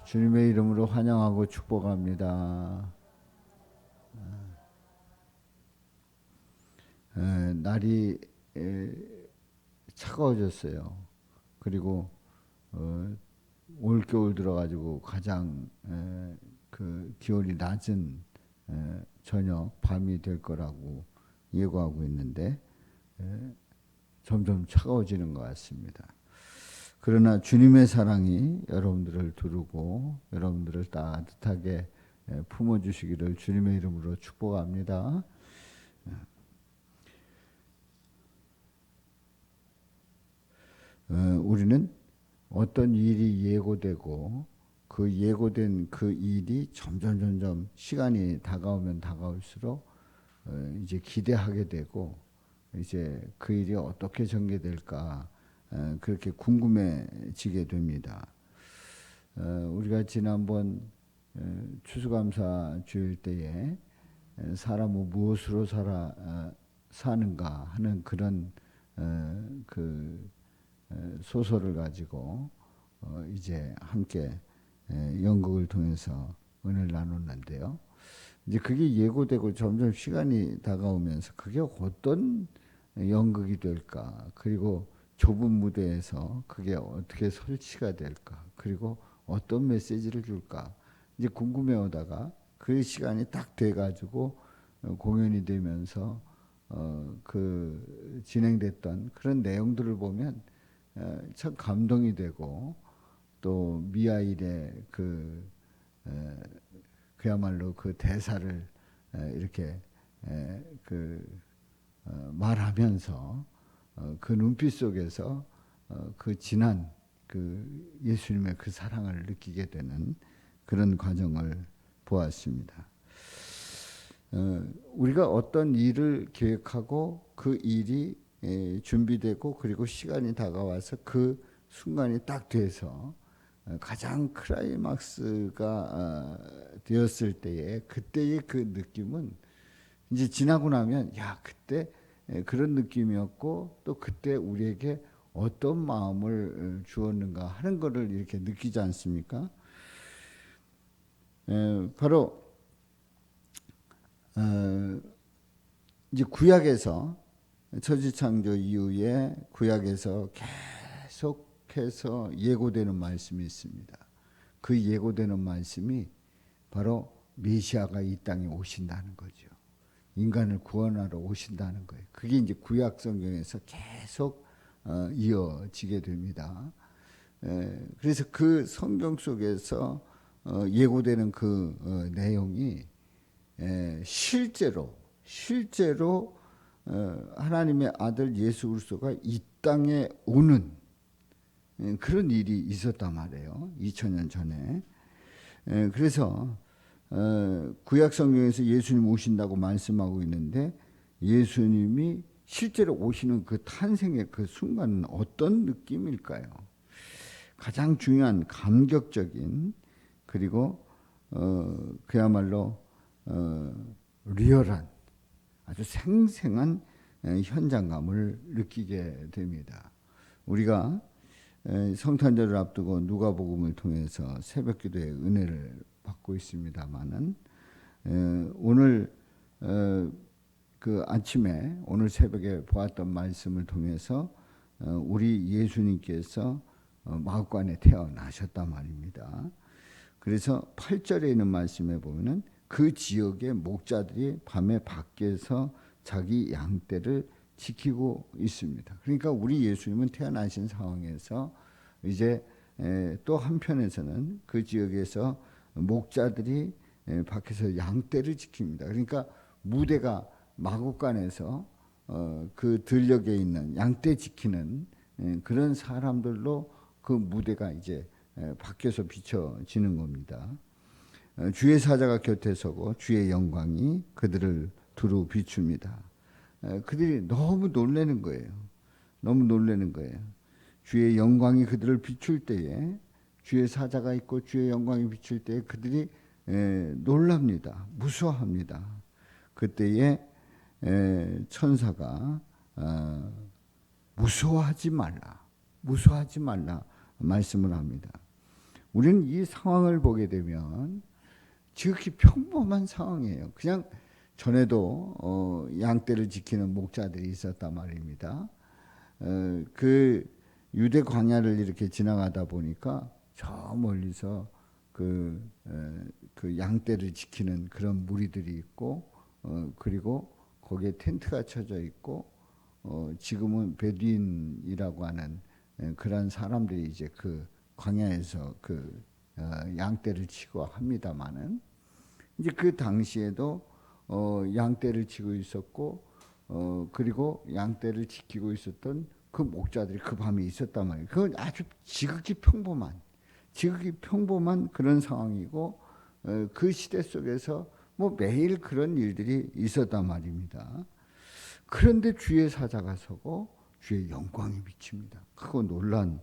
주님의 이름으로 환영하고 축복합니다. 날이 차가워졌어요. 그리고 올겨울 들어가지고 가장 그 기온이 낮은 저녁 밤이 될 거라고 예고하고 있는데 점점 차가워지는 것 같습니다. 그러나 주님의 사랑이 여러분들을 두르고 여러분들을 따뜻하게 품어주시기를 주님의 이름으로 축복합니다. 우리는 어떤 일이 예고되고 그 예고된 그 일이 점점 시간이 다가오면 다가올수록 이제 기대하게 되고 이제 그 일이 어떻게 전개될까 그렇게 궁금해지게 됩니다. 우리가 지난번 추수감사 주일 때에 사람은 무엇으로 사는가 하는 그런 그 소설을 가지고 이제 함께 연극을 통해서 은혜를 나눴는데요. 이제 그게 예고되고 점점 시간이 다가오면서 그게 어떤 연극이 될까, 그리고 좁은 무대에서 그게 어떻게 설치가 될까, 그리고 어떤 메시지를 줄까 이제 궁금해오다가 그 시간이 딱 돼가지고 공연이 되면서 그 진행됐던 그런 내용들을 보면 참 감동이 되고 또 미하일의 그야말로 그 대사를 이렇게 말하면서 그 눈빛 속에서 그 진한 그 예수님의 그 사랑을 느끼게 되는 그런 과정을 보았습니다. 우리가 어떤 일을 계획하고 그 일이 준비되고 그리고 시간이 다가와서 그 순간이 딱 돼서 가장 클라이막스가 되었을 때에 그때의 그 느낌은 이제 지나고 나면 야 그때 그런 느낌이었고 또 그때 우리에게 어떤 마음을 주었는가 하는 것을 이렇게 느끼지 않습니까? 바로 이제 구약에서 천지창조 이후에 구약에서 계속해서 예고되는 말씀이 있습니다. 그 예고되는 말씀이 바로 메시아가 이 땅에 오신다는 거죠. 인간을 구원하러 오신다는 거예요. 그게 이제 구약 성경에서 계속 이어지게 됩니다. 그래서 그 성경 속에서 예고되는 그 내용이 실제로 하나님의 아들 예수 그리스도가 이 땅에 오는 그런 일이 있었단 말이에요. 2000년 전에. 그래서 구약 성경에서 예수님 오신다고 말씀하고 있는데 예수님이 실제로 오시는 그 탄생의 그 순간은 어떤 느낌일까요? 가장 중요한 감격적인 그리고 그야말로 리얼한 아주 생생한 현장감을 느끼게 됩니다. 우리가 성탄절을 앞두고 누가복음을 통해서 새벽기도의 은혜를 받고 있습니다만은 오늘 그 아침에 오늘 새벽에 보았던 말씀을 통해서 우리 예수님께서 마구간에 태어나셨단 말입니다. 그래서 8절에 있는 말씀에 보면은 그 지역의 목자들이 밤에 밖에서 자기 양떼를 지키고 있습니다. 그러니까 우리 예수님은 태어나신 상황에서 이제 또 한편에서는 그 지역에서 목자들이 밖에서 양떼를 지킵니다. 그러니까 무대가 마구간에서 그 들녘에 있는 양떼 지키는 그런 사람들로 그 무대가 이제 밖에서 비춰지는 겁니다. 주의 사자가 곁에 서고 주의 영광이 그들을 두루 비춥니다. 그들이 너무 놀라는 거예요. 너무 놀라는 거예요. 주의 영광이 그들을 비출 때에 주의 사자가 있고 주의 영광이 비출 때에 그들이 놀랍니다. 무서워합니다. 그때에 천사가 무서워하지 말라 말씀을 합니다. 우리는 이 상황을 보게 되면 지극히 평범한 상황이에요. 그냥 전에도 양떼를 지키는 목자들이 있었단 말입니다. 그 유대 광야를 이렇게 지나가다 보니까 저 멀리서 그 양떼를 지키는 그런 무리들이 있고, 그리고 거기에 텐트가 쳐져 있고, 지금은 베두인이라고 하는 그런 사람들이 이제 그 광야에서 양떼를 치고 합니다마는, 이제 그 당시에도 양떼를 치고 있었고, 그리고 양떼를 지키고 있었던 그 목자들이 그 밤에 있었단 말이에요. 그건 아주 지극히 평범한 그런 상황이고, 그 시대 속에서 뭐 매일 그런 일들이 있었단 말입니다. 그런데 주의 사자가 서고 주의 영광이 비칩니다. 크고 놀란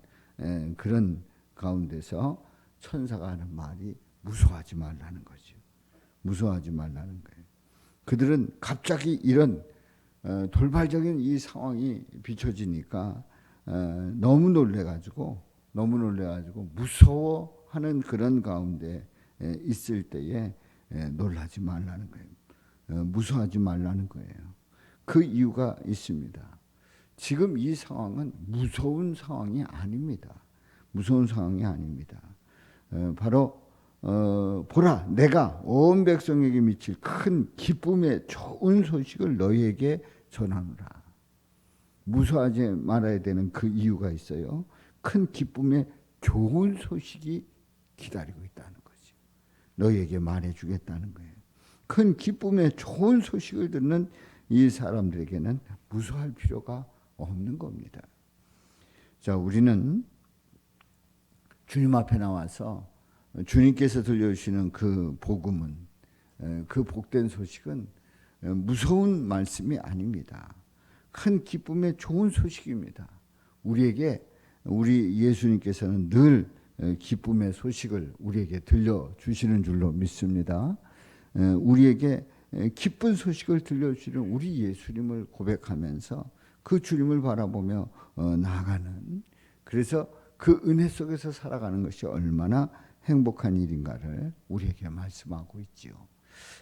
그런 가운데서 천사가 하는 말이 무서워하지 말라는 거죠. 무서워하지 말라는 거예요. 그들은 갑자기 이런 돌발적인 이 상황이 비춰지니까 너무 놀래가지고 무서워하는 그런 가운데 있을 때에 놀라지 말라는 거예요. 무서워하지 말라는 거예요. 그 이유가 있습니다. 지금 이 상황은 무서운 상황이 아닙니다. 무서운 상황이 아닙니다. 바로 보라, 내가 온 백성에게 미칠 큰 기쁨의 좋은 소식을 너희에게 전하노라. 무서워하지 말아야 되는 그 이유가 있어요. 큰 기쁨의 좋은 소식이 기다리고 있다는 거죠. 너희에게 말해주겠다는 거예요. 큰 기쁨의 좋은 소식을 듣는 이 사람들에게는 무서워할 필요가 없는 겁니다. 자, 우리는 주님 앞에 나와서 주님께서 들려주시는 그 복음은, 그 복된 소식은 무서운 말씀이 아닙니다. 큰 기쁨의 좋은 소식입니다. 우리 예수님께서는 늘 기쁨의 소식을 우리에게 들려주시는 줄로 믿습니다. 우리에게 기쁜 소식을 들려주시는 우리 예수님을 고백하면서 그 주님을 바라보며 나아가는, 그래서 그 은혜 속에서 살아가는 것이 얼마나 행복한 일인가를 우리에게 말씀하고 있지요.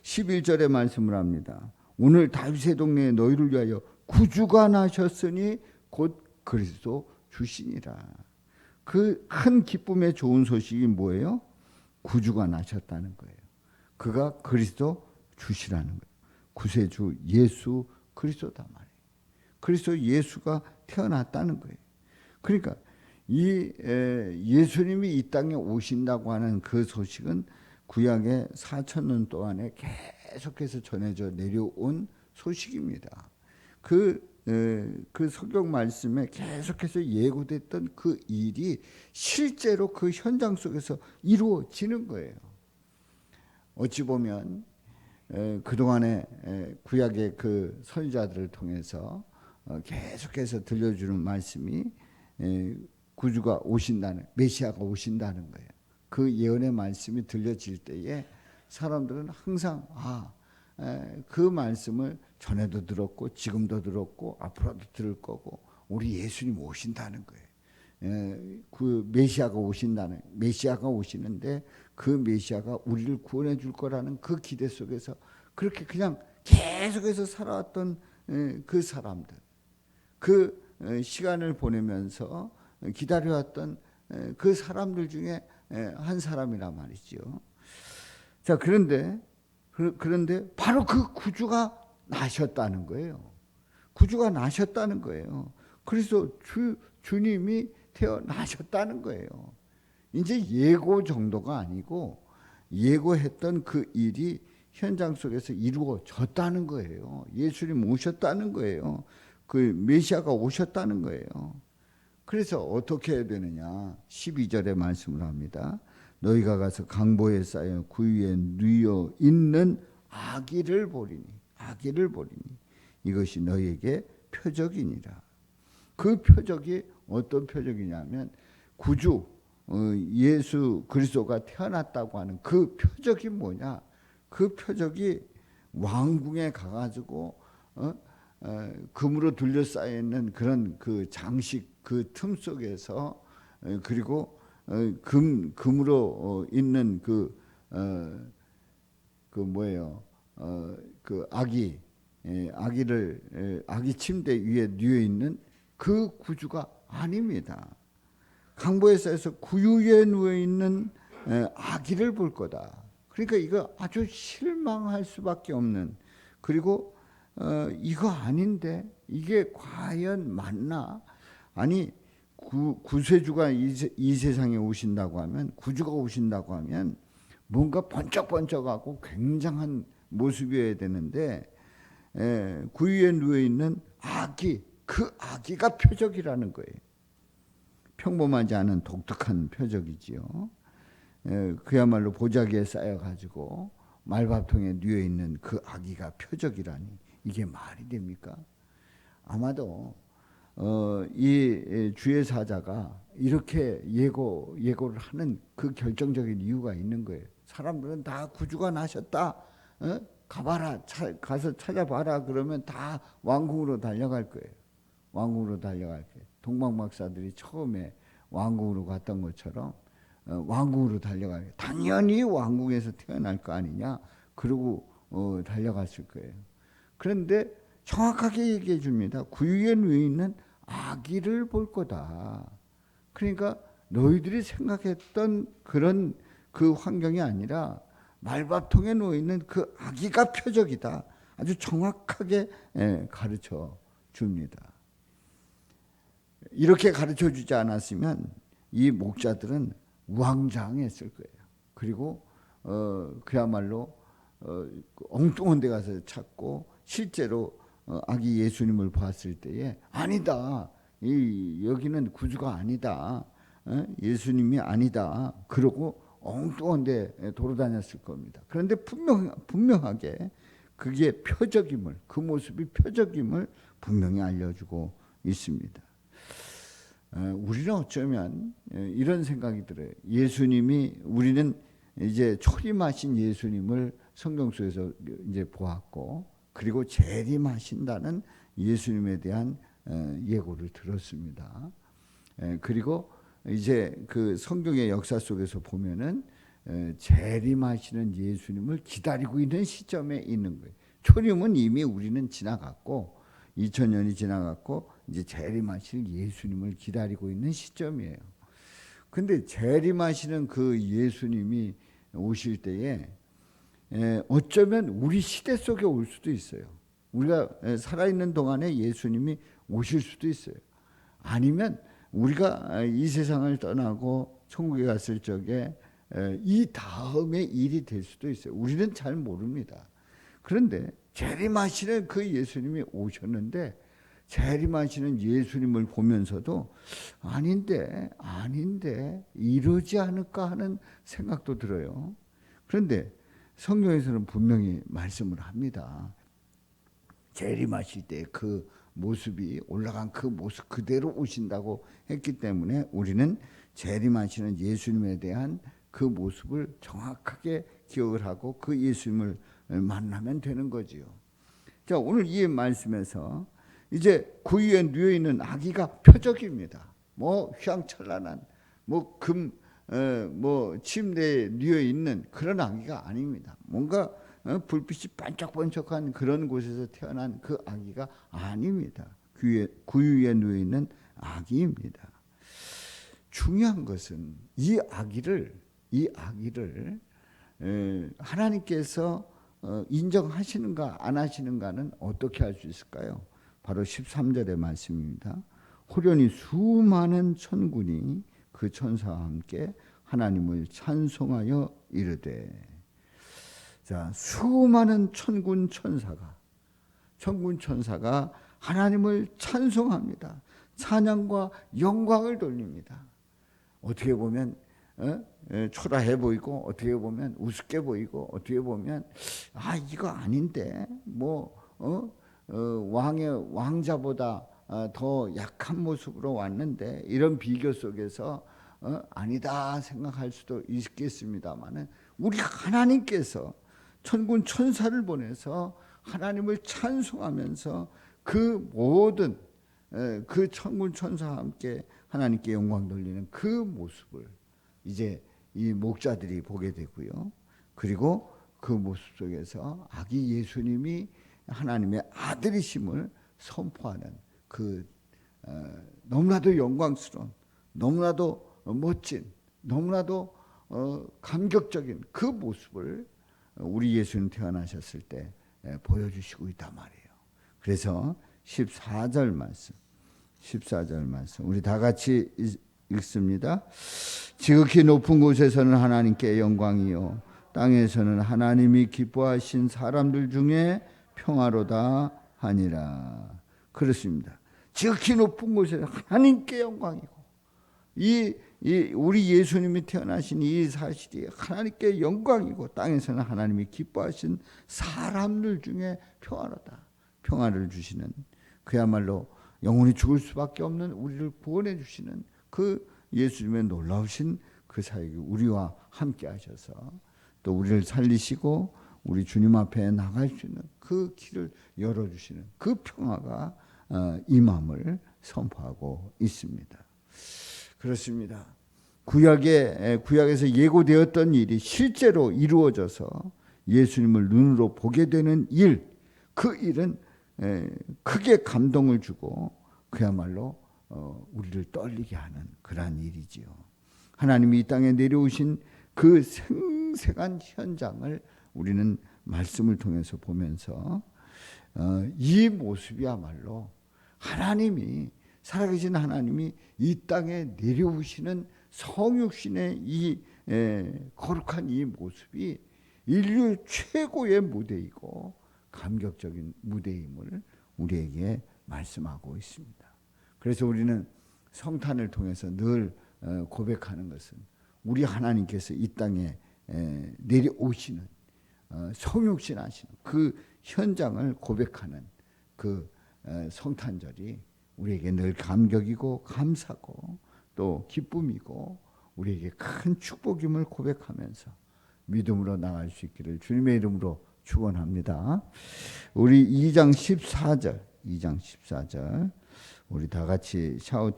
11절에 말씀을 합니다. 오늘 다윗의 동네에 너희를 위하여 구주가 나셨으니 곧 그리스도 주시니라. 그 큰 기쁨의 좋은 소식이 뭐예요? 구주가 나셨다는 거예요. 그가 그리스도 주시라는 거예요. 구세주 예수 그리스도다 말이에요. 그리스도 예수가 태어났다는 거예요. 그러니까 이 예수님이 이 땅에 오신다고 하는 그 소식은 구약의 4,000년 동안에 계속해서 전해져 내려온 소식입니다. 그 성경 말씀에 계속해서 예고됐던 그 일이 실제로 그 현장 속에서 이루어지는 거예요. 어찌 보면 그동안에 구약의 그 선지자들을 통해서 계속해서 들려주는 말씀이 구주가 오신다는, 메시아가 오신다는 거예요. 그 예언의 말씀이 들려질 때에 사람들은 항상 그 말씀을 전에도 들었고 지금도 들었고 앞으로도 들을 거고 우리 예수님 오신다는 거예요. 그 메시아가 오시는데 그 메시아가 우리를 구원해 줄 거라는 그 기대 속에서 그렇게 그냥 계속해서 살아왔던 그 사람들, 그 시간을 보내면서 기다려왔던 그 사람들 중에 한 사람이란 말이죠. 자, 그런데 바로 그 구주가 나셨다는 거예요. 구주가 나셨다는 거예요. 그래서 주님이 태어나셨다는 거예요. 이제 예고 정도가 아니고 예고했던 그 일이 현장 속에서 이루어졌다는 거예요. 예수님 오셨다는 거예요. 그 메시아가 오셨다는 거예요. 그래서 어떻게 해야 되느냐? 12절에 말씀을 합니다. 너희가 가서 강보에 쌓여 구유에 누여 있는 아기를 보리니 이것이 너희에게 표적이니라. 그 표적이 어떤 표적이냐면 구주 예수 그리스도가 태어났다고 하는 그 표적이 뭐냐? 그 표적이 왕궁에 가가지고 금으로 둘러싸여 있는 그런 그 장식 그 틈 속에서, 그리고 금으로 있는 그 아기 침대 위에 누워 있는 그 구주가 아닙니다. 강보에서에서 구유에 누워 있는 아기를 볼 거다. 그러니까 이거 아주 실망할 수밖에 없는, 그리고 이거 아닌데 이게 과연 맞나? 아니 구세주가 이 세상에 오신다고 하면, 구주가 오신다고 하면 뭔가 번쩍번쩍하고 굉장한 모습이어야 되는데 구유에 누워 있는 그 아기가 표적이라는 거예요. 평범하지 않은 독특한 표적이지요. 그야말로 보자기에 쌓여가지고 말밥통에 누워 있는 그 아기가 표적이라니, 이게 말이 됩니까? 아마도 이 주의 사자가 이렇게 예고를 하는 그 결정적인 이유가 있는 거예요. 사람들은 다 구주가 나셨다, 가봐라, 가서 찾아봐라 그러면 다 왕궁으로 달려갈 거예요. 왕궁으로 달려갈 거예요. 동방박사들이 처음에 왕궁으로 갔던 것처럼 왕궁으로 달려갈 거예요. 당연히 왕궁에서 태어날 거 아니냐, 그러고 달려갔을 거예요. 그런데 정확하게 얘기해 줍니다. 구유에 누워 있는 아기를 볼 거다. 그러니까 너희들이 생각했던 그런 그 환경이 아니라 말밥통에 누워 있는 그 아기가 표적이다. 아주 정확하게 가르쳐 줍니다. 이렇게 가르쳐 주지 않았으면 이 목자들은 우왕좌왕했을 거예요. 그리고 그야말로 엉뚱한 데 가서 찾고, 실제로 아기 예수님을 봤을 때에 아니다, 여기는 구주가 아니다, 예수님이 아니다, 그러고 엉뚱한 데 돌아다녔을 겁니다. 그런데 분명하게 그게 표적임을, 그 모습이 표적임을 분명히 알려주고 있습니다. 우리는 어쩌면 이런 생각이 들어요. 우리는 이제 초림하신 예수님을 성경 속에서 이제 보았고, 그리고 재림하신다는 예수님에 대한 예고를 들었습니다. 그리고 이제 그 성경의 역사 속에서 보면은 재림하시는 예수님을 기다리고 있는 시점에 있는 거예요. 초림은 이미 우리는 지나갔고, 2000년이 지나갔고, 이제 재림하실 예수님을 기다리고 있는 시점이에요. 근데 재림하시는 그 예수님이 오실 때에 어쩌면 우리 시대 속에 올 수도 있어요. 우리가 살아있는 동안에 예수님이 오실 수도 있어요. 아니면 우리가 이 세상을 떠나고 천국에 갔을 적에 이 다음에 일이 될 수도 있어요. 우리는 잘 모릅니다. 그런데 재림하시는 그 예수님이 오셨는데, 재림하시는 예수님을 보면서도 아닌데 이러지 않을까 하는 생각도 들어요. 그런데 성경에서는 분명히 말씀을 합니다. 재림하실 때 그 모습이, 올라간 그 모습 그대로 오신다고 했기 때문에 우리는 재림하시는 예수님에 대한 그 모습을 정확하게 기억을 하고 그 예수님을 만나면 되는 거지요. 자, 오늘 이 말씀에서 이제 구유에 누워 있는 아기가 표적입니다. 뭐 휘황찬란한 침대에 누워 있는 그런 아기가 아닙니다. 뭔가 불빛이 반짝반짝한 그런 곳에서 태어난 그 아기가 아닙니다. 구유에 누워 있는 아기입니다. 중요한 것은 이 아기를 하나님께서 인정하시는가 안 하시는가는 어떻게 알 수 있을까요? 바로 13절의 말씀입니다. 호련히 수많은 천군이 그 천사와 함께 하나님을 찬송하여 이르되. 자, 수많은 천군 천사가 하나님을 찬송합니다. 찬양과 영광을 돌립니다. 어떻게 보면 초라해 보이고, 어떻게 보면 우습게 보이고, 어떻게 보면 이거 아닌데 왕자보다 더 약한 모습으로 왔는데, 이런 비교 속에서 아니다 생각할 수도 있겠습니다만은, 우리 하나님께서 천군 천사를 보내서 하나님을 찬송하면서 그 모든 그 천군 천사와 함께 하나님께 영광 돌리는 그 모습을 이제 이 목자들이 보게 되고요. 그리고 그 모습 속에서 아기 예수님이 하나님의 아들이심을 선포하는 그 너무나도 영광스러운, 너무나도 멋진, 너무나도 감격적인 그 모습을 우리 예수님 태어나셨을 때 보여주시고 있단 말이에요. 그래서 14절 말씀 우리 다 같이 읽습니다. 지극히 높은 곳에서는 하나님께 영광이요 땅에서는 하나님이 기뻐하신 사람들 중에 평화로다 하니라. 그렇습니다. 지극히 높은 곳에서 하나님께 영광이고 이 우리 예수님이 태어나신 이 사실이 하나님께 영광이고 땅에서는 하나님이 기뻐하신 사람들 중에 평화로다. 평화를 주시는 그야말로 영원히 죽을 수밖에 없는 우리를 구원해 주시는 그 예수님의 놀라우신 그 사역이 우리와 함께 하셔서 또 우리를 살리시고 우리 주님 앞에 나갈 수 있는 그 길을 열어주시는 그 평화가 임함을 선포하고 있습니다. 그렇습니다. 구약에서 예고되었던 일이 실제로 이루어져서 예수님을 눈으로 보게 되는 일, 그 일은 크게 감동을 주고 그야말로 우리를 떨리게 하는 그러한 일이지요. 하나님이 이 땅에 내려오신 그 생생한 현장을 우리는 말씀을 통해서 보면서 이 모습이야말로 하나님이 살아계신 하나님이 이 땅에 내려오시는 성육신의 이 거룩한 이 모습이 인류 최고의 무대이고 감격적인 무대임을 우리에게 말씀하고 있습니다. 그래서 우리는 성탄을 통해서 늘 고백하는 것은 우리 하나님께서 이 땅에 내려오시는 성육신하시는 그 현장을 고백하는 그 성탄절이 우리에게 늘 감격이고 감사고 또 기쁨이고 우리에게 큰 축복임을 고백하면서 믿음으로 나갈 수 있기를 주님의 이름으로 축원합니다. 우리 2장 14절 우리 다 같이 샤우팅